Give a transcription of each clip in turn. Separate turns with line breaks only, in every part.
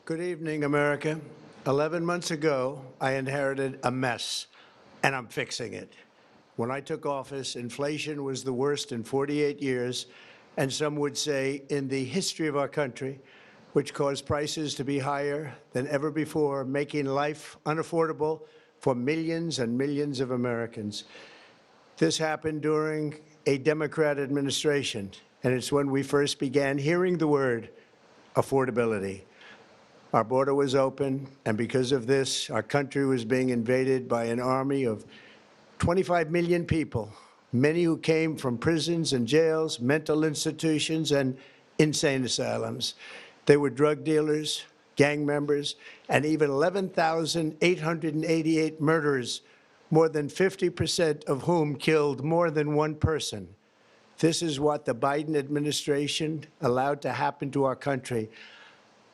Good evening, America. 11 months ago, I inherited a mess, and I'm fixing it. When I took office, inflation was the worst in 48 years, and some would say in the history of our country, which caused prices to be higher than ever before, making life unaffordable for millions and millions of Americans. This happened during a Democrat administration, and it's when we first began hearing the word affordability. Our border was open, and because of this, our country was being invaded by an army of 25 million people, many who came from prisons and jails, mental institutions, and insane asylums. They were drug dealers, gang members, and even 11,888 murderers, more than 50% of whom killed more than one person. This is what the Biden administration allowed to happen to our country,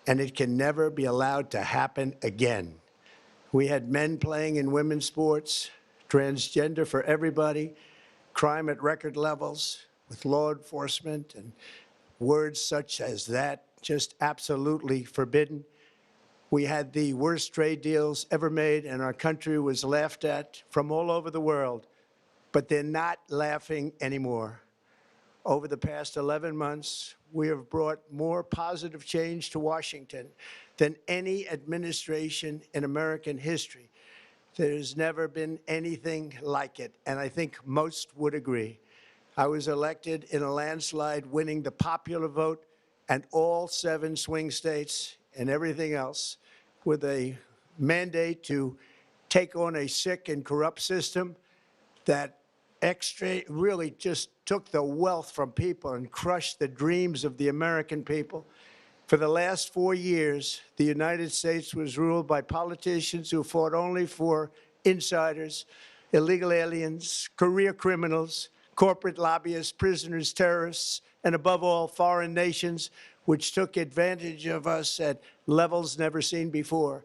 and it can never be allowed to happen again. We had men playing in women's sports, transgender for everybody, crime at record levels with law enforcement, and words such as that just absolutely forbidden. We had the worst trade deals ever made, and our country was laughed at from all over the world. But they're not laughing anymore. Over the past 11 months, we have brought more positive change to Washington than any administration in American history. There's never been anything like it, and I think most would agree. I was elected in a landslide, winning the popular vote and all 7 swing states and everything else, with a mandate to take on a sick and corrupt system that really just took the wealth from people and crushed the dreams of the American people. For the last 4 years, the United States was ruled by politicians who fought only for insiders, illegal aliens, career criminals, corporate lobbyists, prisoners, terrorists, and above all, foreign nations, which took advantage of us at levels never seen before.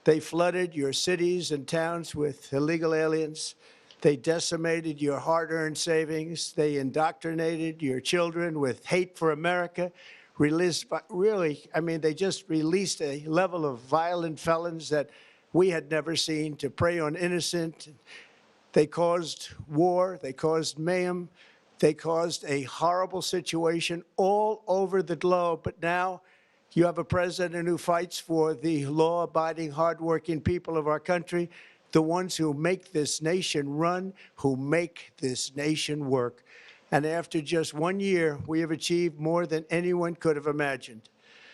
They flooded your cities and towns with illegal aliens. They decimated your hard-earned savings. They indoctrinated your children with hate for America. They just released a level of violent felons that we had never seen to prey on innocent. They caused war. They caused mayhem. They caused a horrible situation all over the globe. But now you have a president who fights for the law-abiding, hardworking people of our country, the ones who make this nation run, who make this nation work. And after just 1 year, we have achieved more than anyone could have imagined.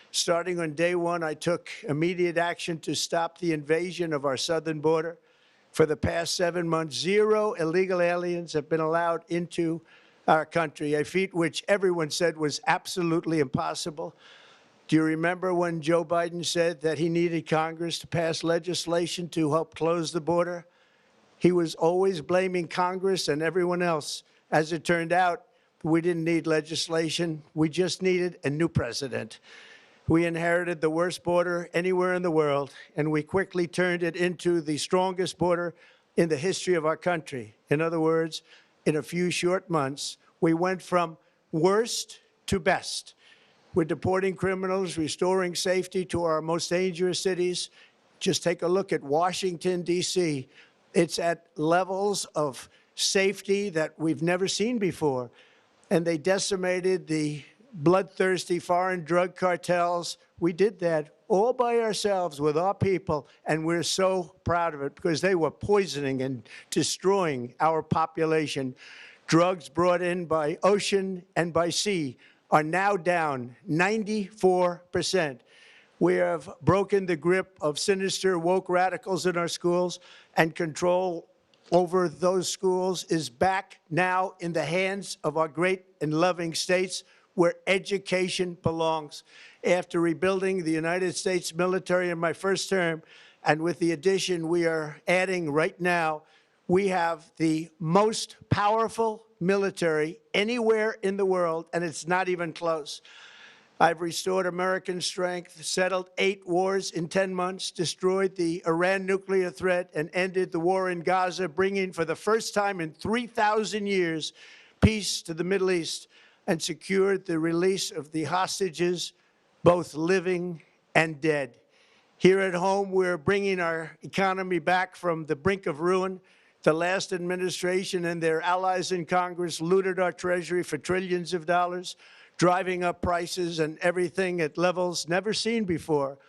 Starting on day one, I took immediate action to stop the invasion of our southern border. For the past 7 months, 0 illegal aliens have been allowed into our country, a feat which everyone said was absolutely impossible. Do you remember when Joe Biden said that he needed Congress to pass legislation to help close the border? He was always blaming Congress and everyone else. As it turned out, we didn't need legislation. We just needed a new president. We inherited the worst border anywhere in the world, and we quickly turned it into the strongest border in the history of our country. In other words, in a few short months, we went from worst to best. We're deporting criminals, restoring safety to our most dangerous cities. Just take a look at Washington, D.C. It's at levels of safety that we've never seen before. And they decimated the bloodthirsty foreign drug cartels. We did that all by ourselves with our people, and we're so proud of it because they were poisoning and destroying our population. Drugs brought in by ocean and by sea are now down 94%. We have broken the grip of sinister woke radicals in our schools, and control over those schools is back now in the hands of our great and loving states where education belongs. After rebuilding the United States military in my first term, and with the addition we are adding right now, we have the most powerful military anywhere in the world, and it's not even close. I've restored American strength, settled 8 wars in 10 months, destroyed the Iran nuclear threat, and ended the war in Gaza, bringing for the first time in 3,000 years peace to the Middle East, and secured the release of the hostages, both living and dead. Here at home, we're bringing our economy back from the brink of ruin. The last administration and their allies in Congress looted our Treasury for trillions of dollars, driving up prices and everything at levels never seen before.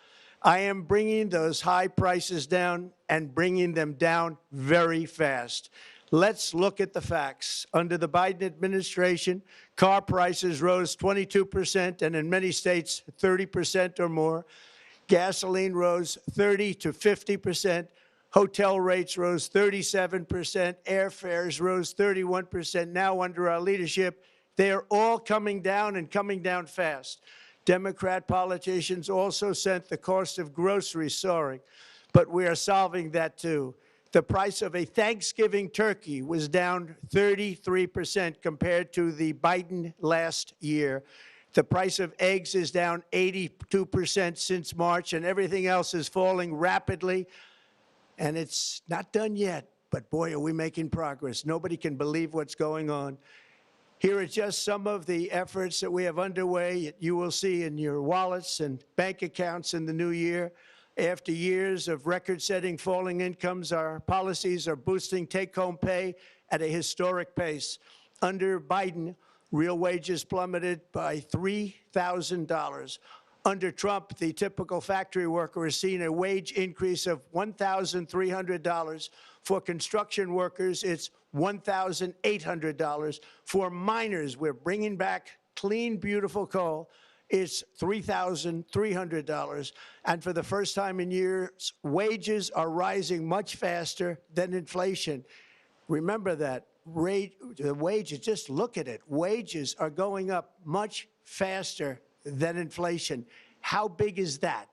I am bringing those high prices down and bringing them down very fast. Let's look at the facts. Under the Biden administration, car prices rose 22% and in many states 30% or more. Gasoline rose 30 to 50%. Hotel rates rose 37%. Airfares rose 31%. Now, under our leadership, they are all coming down and coming down fast. Democrat politicians also sent the cost of groceries soaring, but we are solving that too. The price of a Thanksgiving turkey was down 33% compared to the Biden last year. The price of eggs is down 82% since March, and everything else is falling rapidly. And it's not done yet, but boy, are we making progress. Nobody can believe what's going on. Here are just some of the efforts that we have underway. You will see in your wallets and bank accounts in the new year. After years of record-setting falling incomes, our policies are boosting take-home pay at a historic pace. Under Biden, real wages plummeted by $3,000. Under Trump, the typical factory worker has seen a wage increase of $1,300. For construction workers, it's $1,800. For miners, we're bringing back clean, beautiful coal. It's $3,300. And for the first time in years, wages are rising much faster than inflation. Remember that. The wages, just look at it. Wages are going up much faster than inflation. How big is that?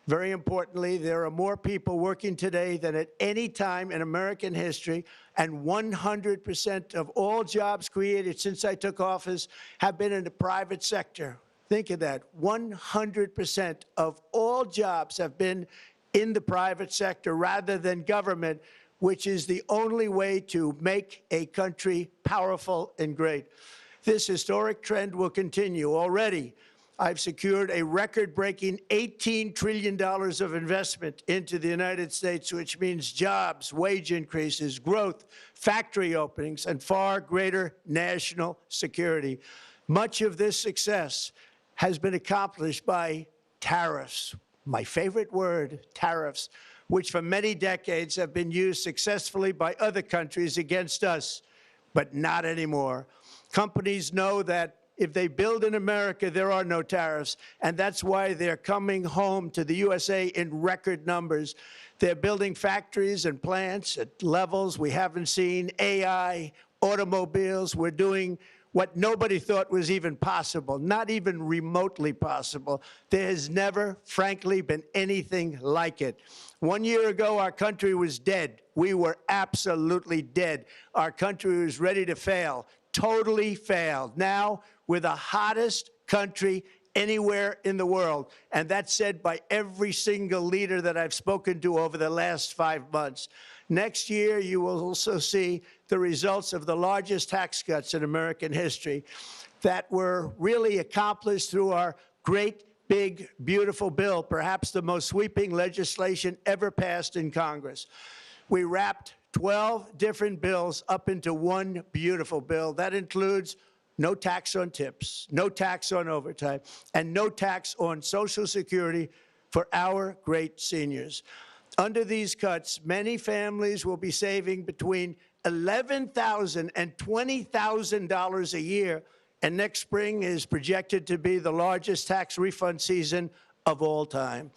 Very importantly, there are more people working today than at any time in American history, and 100% of all jobs created since I took office have been in the private sector. Think of that. 100% of all jobs have been in the private sector rather than government, which is the only way to make a country powerful and great. This historic trend will continue. Already, I've secured a record-breaking $18 trillion of investment into the United States, which means jobs, wage increases, growth, factory openings, and far greater national security. Much of this success has been accomplished by tariffs. My favorite word, tariffs, which for many decades have been used successfully by other countries against us, but not anymore. Companies know that if they build in America, there are no tariffs, and that's why they're coming home to the USA in record numbers. They're building factories and plants at levels we haven't seen, AI, automobiles. We're doing what nobody thought was even possible, not even remotely possible. There has never, frankly, been anything like it. 1 year ago, our country was dead. We were absolutely dead. Our country was ready to fail, totally failed. Now, we're the hottest country anywhere in the world, and that's said by every single leader that I've spoken to over the last 5 months. Next year, you will also see the results of the largest tax cuts in American history that were really accomplished through our great, big, beautiful bill, perhaps the most sweeping legislation ever passed in Congress. We wrapped 12 different bills up into one beautiful bill. That includes no tax on tips, no tax on overtime, and no tax on Social Security for our great seniors. Under these cuts, many families will be saving between $11,000 and $20,000 a year, and next spring is projected to be the largest tax refund season of all time.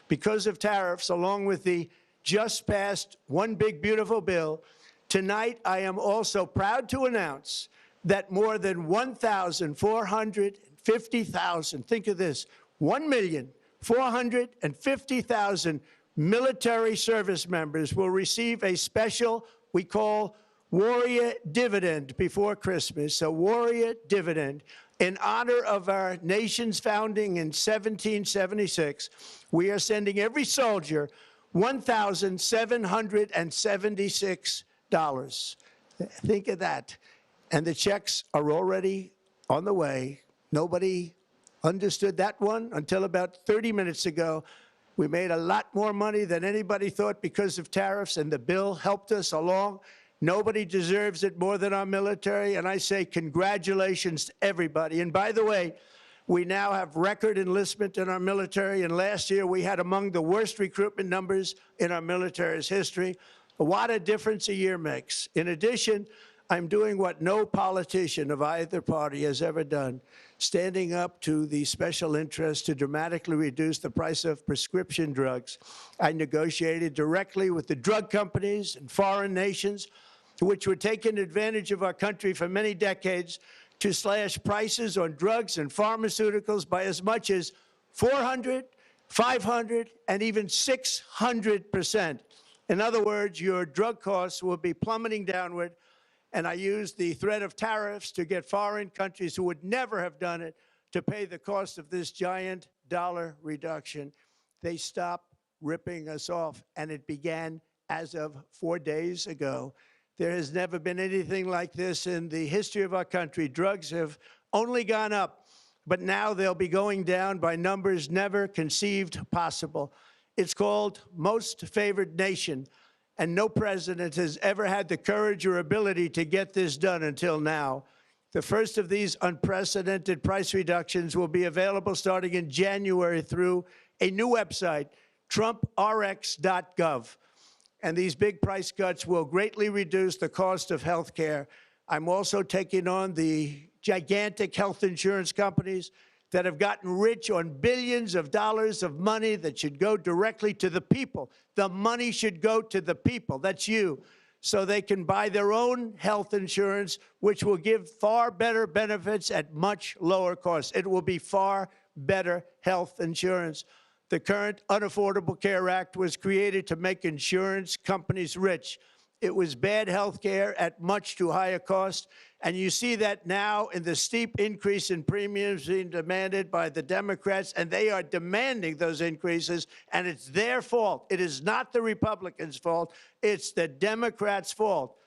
Because of tariffs, along with the just passed One Big Beautiful Bill, tonight I am also proud to announce that more than 1,450,000, think of this, 1,450,000 military service members will receive a special, we call Warrior Dividend before Christmas, a Warrior Dividend. In honor of our nation's founding in 1776, we are sending every soldier $1,776. Think of that. And the checks are already on the way. Nobody understood that one until about 30 minutes ago. We made a lot more money than anybody thought because of tariffs, and the bill helped us along. Nobody deserves it more than our military, and I say congratulations to everybody. And by the way, we now have record enlistment in our military, and last year we had among the worst recruitment numbers in our military's history. What a difference a year makes. In addition, I'm doing what no politician of either party has ever done, standing up to the special interests to dramatically reduce the price of prescription drugs. I negotiated directly with the drug companies and foreign nations, which were taking advantage of our country for many decades, to slash prices on drugs and pharmaceuticals by as much as 400, 500, and even 600%. In other words, your drug costs will be plummeting downward, and I used the threat of tariffs to get foreign countries who would never have done it to pay the cost of this giant dollar reduction. They stopped ripping us off, and it began as of 4 days ago. There has never been anything like this in the history of our country. Drugs have only gone up, but now they'll be going down by numbers never conceived possible. It's called most favored nation, and no president has ever had the courage or ability to get this done until now. The first of these unprecedented price reductions will be available starting in January through a new website, trumprx.gov. And these big price cuts will greatly reduce the cost of health care. I'm also taking on the gigantic health insurance companies that have gotten rich on billions of dollars of money that should go directly to the people. The money should go to the people, that's you, so they can buy their own health insurance, which will give far better benefits at much lower costs. It will be far better health insurance. The current Unaffordable Care Act was created to make insurance companies rich. It was bad health care at much too high a cost, and you see that now in the steep increase in premiums being demanded by the Democrats, and they are demanding those increases, and it's their fault. It is not the Republicans' fault. It's the Democrats' fault.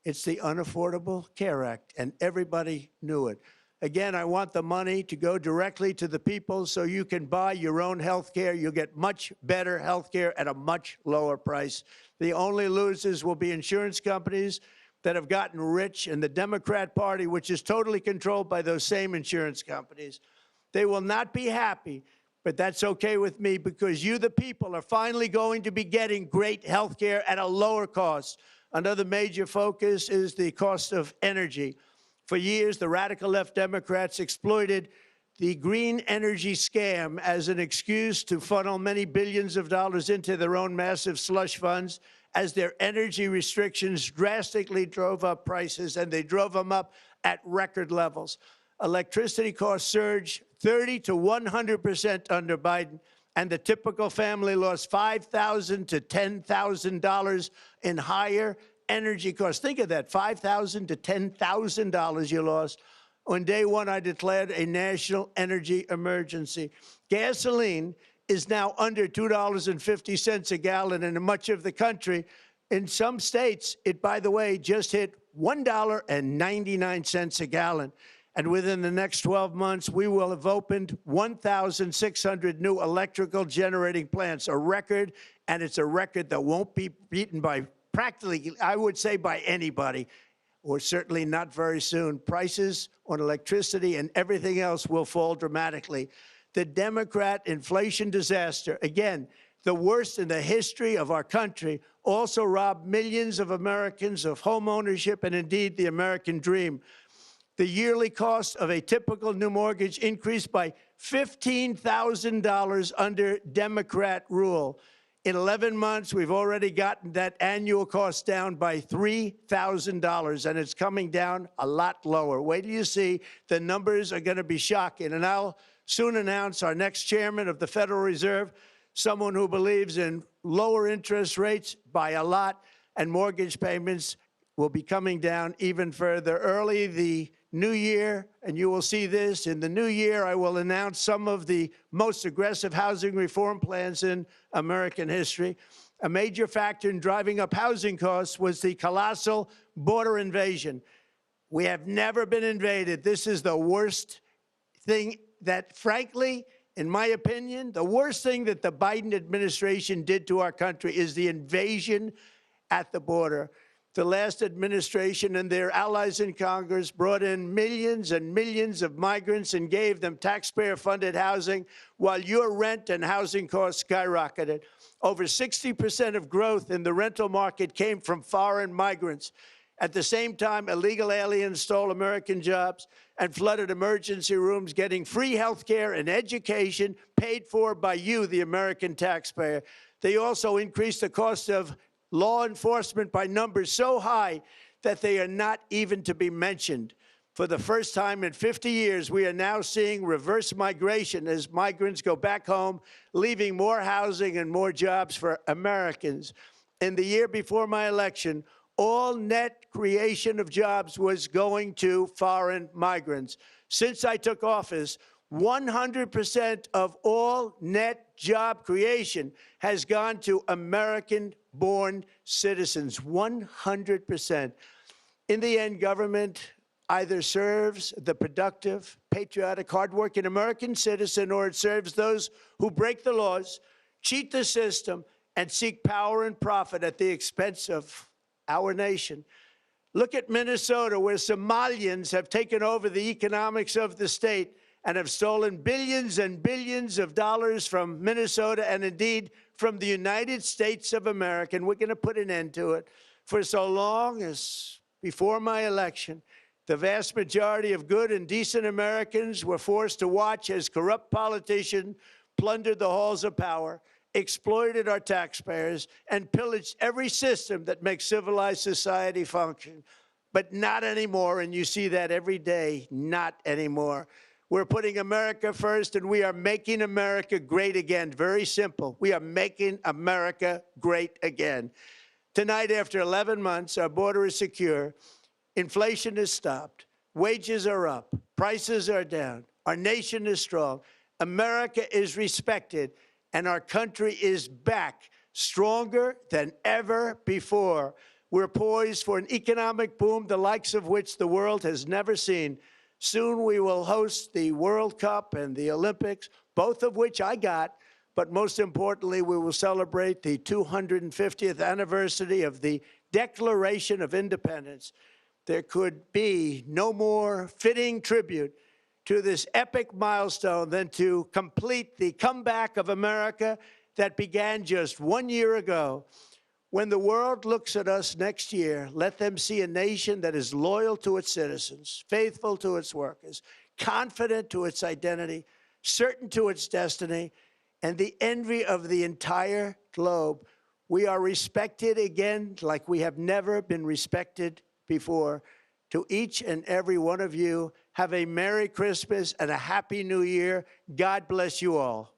It's the Unaffordable Care Act, and everybody knew it. Again, I want the money to go directly to the people so you can buy your own health care. You'll get much better health care at a much lower price. The only losers will be insurance companies that have gotten rich, and the Democrat Party, which is totally controlled by those same insurance companies. They will not be happy, but that's okay with me, because you, the people, are finally going to be getting great health care at a lower cost. Another major focus is the cost of energy. For years, the radical left Democrats exploited the green energy scam as an excuse to funnel many billions of dollars into their own massive slush funds, as their energy restrictions drastically drove up prices, and they drove them up at record levels. Electricity costs surged 30 to 100% under Biden, and the typical family lost $5,000 to $10,000 in higher energy costs. Think of that, $5,000 to $10,000 you lost. On day one, I declared a national energy emergency. Gasoline is now under $2.50 a gallon in much of the country. In some states, it, by the way, just hit $1.99 a gallon. And within the next 12 months, we will have opened 1,600 new electrical generating plants, a record, and it's a record that won't be beaten by practically, I would say, by anybody, or certainly not very soon. Prices on electricity and everything else will fall dramatically. The Democrat inflation disaster, again, the worst in the history of our country, also robbed millions of Americans of home ownership and indeed the American dream. The yearly cost of a typical new mortgage increased by $15,000 under Democrat rule. In 11 months, we've already gotten that annual cost down by $3,000, and it's coming down a lot lower. Wait till you see. The numbers are going to be shocking. And I'll soon announce our next chairman of the Federal Reserve, someone who believes in lower interest rates by a lot, and mortgage payments will be coming down even further. Early the new year, and you will see this, in the new year, I will announce some of the most aggressive housing reform plans in American history. A major factor in driving up housing costs was the colossal border invasion. We have never been invaded. This is the worst thing that, frankly, in my opinion, the worst thing that the Biden administration did to our country is the invasion at the border. The last administration and their allies in Congress brought in millions and millions of migrants and gave them taxpayer-funded housing while your rent and housing costs skyrocketed. Over 60% of growth in the rental market came from foreign migrants. At the same time, illegal aliens stole American jobs and flooded emergency rooms, getting free health care and education paid for by you, the American taxpayer. They also increased the cost of law enforcement by numbers so high that they are not even to be mentioned. For the first time in 50 years, we are now seeing reverse migration as migrants go back home, leaving more housing and more jobs for Americans. In the year before my election, all net creation of jobs was going to foreign migrants. Since I took office, 100% of all net job creation has gone to American-born citizens, 100%. In the end, government either serves the productive, patriotic, hardworking American citizen, or it serves those who break the laws, cheat the system, and seek power and profit at the expense of our nation. Look at Minnesota, where Somalians have taken over the economics of the state and have stolen billions and billions of dollars from Minnesota and indeed from the United States of America. And we're going to put an end to it. For so long as before my election, the vast majority of good and decent Americans were forced to watch as corrupt politicians plundered the halls of power, exploited our taxpayers, and pillaged every system that makes civilized society function. But not anymore, and you see that every day, not anymore. We're putting America first, and we are making America great again. Very simple. We are making America great again. Tonight, after 11 months, our border is secure. Inflation has stopped. Wages are up. Prices are down. Our nation is strong. America is respected, and our country is back, stronger than ever before. We're poised for an economic boom, the likes of which the world has never seen. Soon we will host the World Cup and the Olympics, both of which I got. But most importantly, we will celebrate the 250th anniversary of the Declaration of Independence. There could be no more fitting tribute to this epic milestone than to complete the comeback of America that began just 1 year ago. When the world looks at us next year, let them see a nation that is loyal to its citizens, faithful to its workers, confident to its identity, certain to its destiny, and the envy of the entire globe. We are respected again like we have never been respected before. To each and every one of you, have a Merry Christmas and a Happy New Year. God bless you all.